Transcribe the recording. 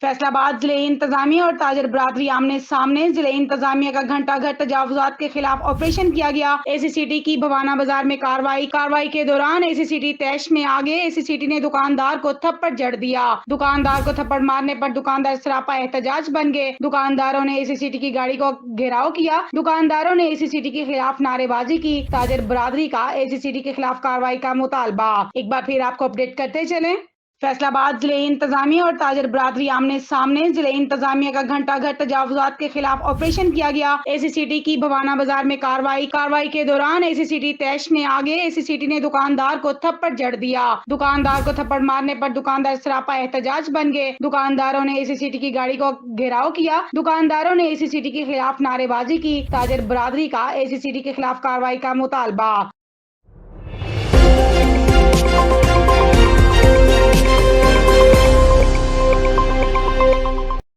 फैसलाबाद जिले इंतजामिया और ताजर बरादरी आमने सामने। जिले इंतजामिया का घंटा घर तजावुजात के खिलाफ ऑपरेशन किया गया। एसीसीटी की भवाना बाजार में कार्रवाई के दौरान एसीसीटी तैश में आ गए। एसीसीटी ने दुकानदार को थप्पड़ जड़ दिया। दुकानदार को थप्पड़ मारने पर दुकानदार सरापा एहतजाज बन गए। दुकानदारों ने एसीसीटी की गाड़ी को घेराव किया। दुकानदारों ने एसीसीटी के खिलाफ नारेबाजी की। ताजर बरादरी का एसीसीटी के खिलाफ कार्रवाई का मुतालबा। एक बार फिर आपको अपडेट करते चलें। फैसलाबाद जिले इंतजामिया और ताजर बरादरी आमने सामने। जिले इंतजामिया का घंटा घर तजावुजात के खिलाफ ऑपरेशन किया गया। एसीसीटी की भवाना बाजार में कार्रवाई के दौरान एसीसीटी तैश में आ गए। एसीसीटी ने दुकानदार को थप्पड़ जड़ दिया। दुकानदार को थप्पड़ मारने पर दुकानदार सरापा एहतजाज बन गए। दुकानदारों ने एसीसीटी की गाड़ी को घेराव किया। दुकानदारों ने एसीसीटी के खिलाफ नारेबाजी की। ताजर बरादरी का एसीसीटी के खिलाफ कार्रवाई का मुतालबा।